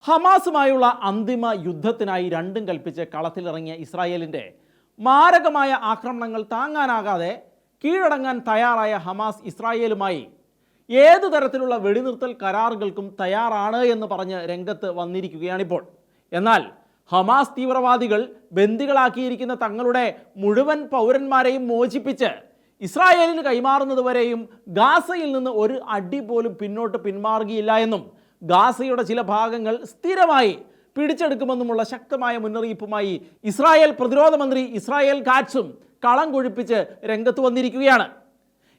ഹമാസുമായുള്ള അന്തിമ യുദ്ധത്തിനായി രണ്ടും കൽപ്പിച്ച് കളത്തിലിറങ്ങിയ ഇസ്രായേലിൻ്റെ മാരകമായ ആക്രമണങ്ങൾ താങ്ങാനാകാതെ കീഴടങ്ങാൻ തയ്യാറായ ഹമാസ് ഇസ്രായേലുമായി ഏതു തരത്തിലുള്ള വെടിനിർത്തൽ കരാറുകൾക്കും തയ്യാറാണ് എന്ന് പറഞ്ഞ് രംഗത്ത് വന്നിരിക്കുകയാണിപ്പോൾ. എന്നാൽ ഹമാസ് തീവ്രവാദികൾ ബന്ദികളാക്കിയിരിക്കുന്ന തങ്ങളുടെ മുഴുവൻ പൗരന്മാരെയും മോചിപ്പിച്ച് ഇസ്രായേലിന് കൈമാറുന്നതുവരെയും ഗാസയിൽ നിന്ന് ഒരു അടി പോലും പിന്നോട്ട് പിന്മാറുകയില്ല എന്നും ഗാസയുടെ ചില ഭാഗങ്ങൾ സ്ഥിരമായി പിടിച്ചെടുക്കുമെന്നുമുള്ള ശക്തമായ മുന്നറിയിപ്പുമായി ഇസ്രായേൽ പ്രതിരോധ മന്ത്രി ഇസ്രായേൽ കാറ്റ്സും കളം കൊഴിപ്പിച്ച് രംഗത്ത് വന്നിരിക്കുകയാണ്.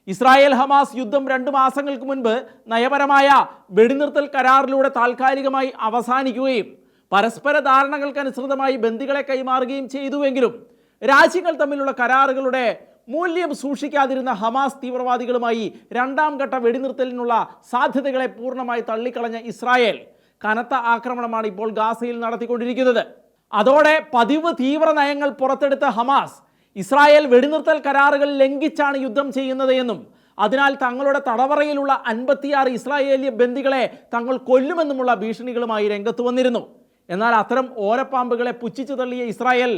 ഇസ്രായേൽ ഹമാസ് യുദ്ധം 2 മാസങ്ങൾക്ക് മുൻപ് നയപരമായ വെടിനിർത്തൽ കരാറിലൂടെ താൽക്കാലികമായി അവസാനിക്കുകയും പരസ്പര ധാരണകൾക്കനുസൃതമായി ബന്ദികളെ കൈമാറുകയും ചെയ്തുവെങ്കിലും രാജ്യങ്ങൾ തമ്മിലുള്ള കരാറുകളുടെ മൂല്യം സൂക്ഷിക്കാതിരുന്ന ഹമാസ് തീവ്രവാദികളുമായി 2ാം ഘട്ട വെടിനിർത്തലിനുള്ള സാധ്യതകളെ പൂർണ്ണമായി തള്ളിക്കളഞ്ഞ ഇസ്രായേൽ കനത്ത ആക്രമണമാണ് ഇപ്പോൾ ഗാസയിൽ നടത്തിക്കൊണ്ടിരിക്കുന്നത്. അതോടെ പതിവ് തീവ്ര നയങ്ങൾ പുറത്തെടുത്ത ഹമാസ് ഇസ്രായേൽ വെടിനിർത്തൽ കരാറുകൾ ലംഘിച്ചാണ് യുദ്ധം ചെയ്യുന്നത് എന്നും അതിനാൽ തങ്ങളുടെ തടവറയിലുള്ള 56 ഇസ്രായേലി ബന്ദികളെ തങ്ങൾ കൊല്ലുമെന്നുമുള്ള ഭീഷണികളുമായി രംഗത്ത് വന്നിരുന്നു. എന്നാൽ അത്തരം ഓരപ്പാമ്പുകളെ പുച്ഛിച്ചു തള്ളിയ ഇസ്രായേൽ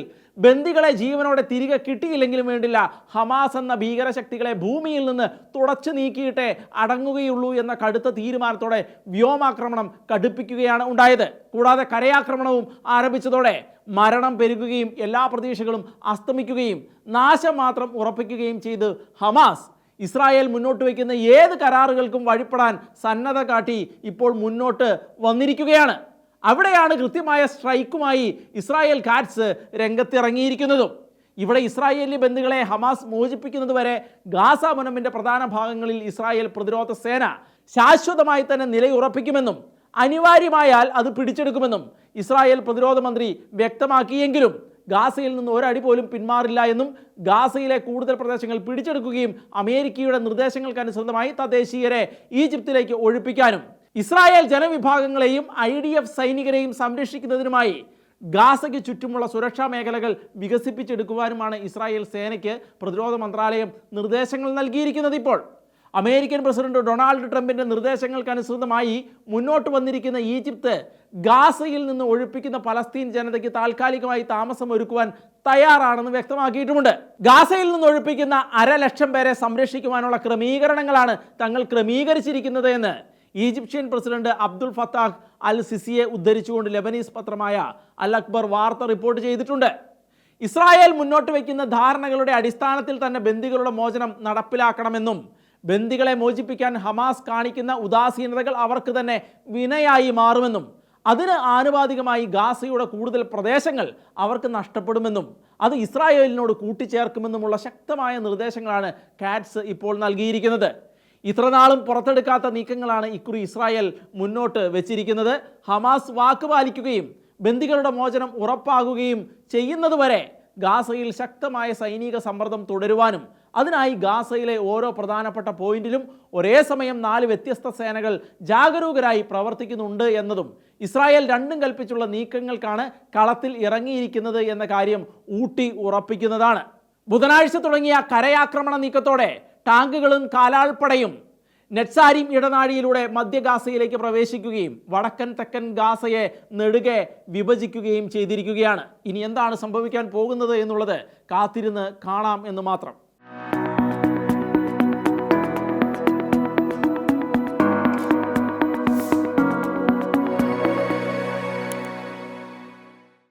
ബന്ദികളെ ജീവനോടെ തിരികെ കിട്ടിയില്ലെങ്കിലും വേണ്ടില്ല, ഹമാസ് എന്ന ഭീകരശക്തികളെ ഭൂമിയിൽ നിന്ന് തുടച്ചു നീക്കിയിട്ടേ അടങ്ങുകയുള്ളൂ എന്ന കടുത്ത തീരുമാനത്തോടെ വ്യോമാക്രമണം കടുപ്പിക്കുകയാണ് ഉണ്ടായത്. കൂടാതെ കരയാക്രമണവും ആരംഭിച്ചതോടെ മരണം പെരുകുകയും എല്ലാ പ്രതീക്ഷകളും അസ്തമിക്കുകയും നാശം മാത്രം ഉറപ്പിക്കുകയും ചെയ്ത് ഹമാസ് ഇസ്രായേൽ മുന്നോട്ട് വയ്ക്കുന്ന ഏത് കരാറുകൾക്കും വഴിപ്പെടാൻ സന്നദ്ധ കാട്ടി ഇപ്പോൾ മുന്നോട്ട് വന്നിരിക്കുകയാണ്. അവിടെയാണ് കൃത്യമായ സ്ട്രൈക്കുമായി ഇസ്രായേൽ കാറ്റ്സ് രംഗത്തിറങ്ങിയിരിക്കുന്നതും. ഇവിടെ ഇസ്രായേലി ബന്ദികളെ ഹമാസ് മോചിപ്പിക്കുന്നതുവരെ ഗാസ മുനമ്പിൻ്റെ പ്രധാന ഭാഗങ്ങളിൽ ഇസ്രായേൽ പ്രതിരോധ സേന ശാശ്വതമായി തന്നെ നിലയുറപ്പിക്കുമെന്നും അനിവാര്യമായാൽ അത് പിടിച്ചെടുക്കുമെന്നും ഇസ്രായേൽ പ്രതിരോധ മന്ത്രി വ്യക്തമാക്കിയെങ്കിലും ഗാസയിൽ നിന്ന് ഒരടി പോലും പിന്മാറില്ല എന്നും ഗാസയിലെ കൂടുതൽ പ്രദേശങ്ങൾ പിടിച്ചെടുക്കുകയും അമേരിക്കയുടെ നിർദ്ദേശങ്ങൾക്കനുസൃതമായി തദ്ദേശീയരെ ഈജിപ്തിലേക്ക് ഒഴിപ്പിക്കാനും ഇസ്രായേൽ ജനവിഭാഗങ്ങളെയും IDF സൈനികരെയും സംരക്ഷിക്കുന്നതിനുമായി ഗാസയ്ക്ക് ചുറ്റുമുള്ള സുരക്ഷാ മേഖലകൾ വികസിപ്പിച്ചെടുക്കുവാനുമാണ് ഇസ്രായേൽ സേനയ്ക്ക് പ്രതിരോധ മന്ത്രാലയം നിർദ്ദേശങ്ങൾ നൽകിയിരിക്കുന്നത്. ഇപ്പോൾ അമേരിക്കൻ പ്രസിഡന്റ് ഡൊണാൾഡ് ട്രംപിൻ്റെ നിർദ്ദേശങ്ങൾക്കനുസൃതമായി മുന്നോട്ട് വന്നിരിക്കുന്ന ഈജിപ്ത് ഗാസയിൽ നിന്ന് ഒഴിപ്പിക്കുന്ന പലസ്തീൻ ജനതയ്ക്ക് താൽക്കാലികമായി താമസം ഒരുക്കുവാൻ തയ്യാറാണെന്ന് വ്യക്തമാക്കിയിട്ടുമുണ്ട്. ഗാസയിൽ നിന്ന് ഒഴിപ്പിക്കുന്ന 1,00,000 പേരെ സംരക്ഷിക്കുവാനുള്ള ക്രമീകരണങ്ങളാണ് തങ്ങൾ ക്രമീകരിച്ചിരിക്കുന്നത് എന്ന് ഈജിപ്ഷ്യൻ പ്രസിഡന്റ് അബ്ദുൽ ഫത്താഹ് അൽ സിസിയെ ഉദ്ധരിച്ചുകൊണ്ട് ലെബനീസ് പത്രമായ അൽ അക്ബർ വാർത്ത റിപ്പോർട്ട് ചെയ്തിട്ടുണ്ട്. ഇസ്രായേൽ മുന്നോട്ട് വയ്ക്കുന്ന ധാരണകളുടെ അടിസ്ഥാനത്തിൽ തന്നെ ബന്ദികളുടെ മോചനം നടപ്പിലാക്കണമെന്നും ബന്ദികളെ മോചിപ്പിക്കാൻ ഹമാസ് കാണിക്കുന്ന ഉദാസീനതകൾ അവർക്ക് തന്നെ വിനയായി മാറുമെന്നും അതിന് ആനുപാതികമായി ഗാസയുടെ കൂടുതൽ പ്രദേശങ്ങൾ അവർക്ക് നഷ്ടപ്പെടുമെന്നും അത് ഇസ്രായേലിനോട് കൂട്ടിച്ചേർക്കുമെന്നുമുള്ള ശക്തമായ നിർദ്ദേശങ്ങളാണ് കാറ്റ്സ് ഇപ്പോൾ നൽകിയിരിക്കുന്നത്. ഇത്രനാളും പുറത്തെടുക്കാത്ത നീക്കങ്ങളാണ് ഇക്കുറി ഇസ്രായേൽ മുന്നോട്ട് വെച്ചിരിക്കുന്നത്. ഹമാസ് വാക്ക് പാലിക്കുകയും ബന്ദികളുടെ മോചനം ഉറപ്പാകുകയും ചെയ്യുന്നതുവരെ ഗാസയിൽ ശക്തമായ സൈനിക സമ്മർദ്ദം തുടരുവാനും അതിനായി ഗാസയിലെ ഓരോ പ്രധാനപ്പെട്ട പോയിന്റിലും ഒരേ സമയം 4 വ്യത്യസ്ത സേനകൾ ജാഗരൂകരായി പ്രവർത്തിക്കുന്നുണ്ട് എന്നതും ഇസ്രായേൽ രണ്ടും കൽപ്പിച്ചുള്ള നീക്കങ്ങൾക്കാണ് കളത്തിൽ ഇറങ്ങിയിരിക്കുന്നത് എന്ന കാര്യം ഊട്ടി ഉറപ്പിക്കുന്നതാണ്. ബുധനാഴ്ച തുടങ്ങിയ കരയാക്രമണ നീക്കത്തോടെ ടാങ്കുകളും കാലാൾപ്പടയും നെറ്റ്സാരിം ഇടനാഴിയിലൂടെ മധ്യ ഗാസയിലേക്ക് പ്രവേശിക്കുകയും വടക്കൻ തെക്കൻ ഗാസയെ നെടുകെ വിഭജിക്കുകയും ചെയ്തിരിക്കുകയാണ്. ഇനി എന്താണ് സംഭവിക്കാൻ പോകുന്നത് എന്നുള്ളത് കാത്തിരുന്ന് കാണാം എന്ന് മാത്രം.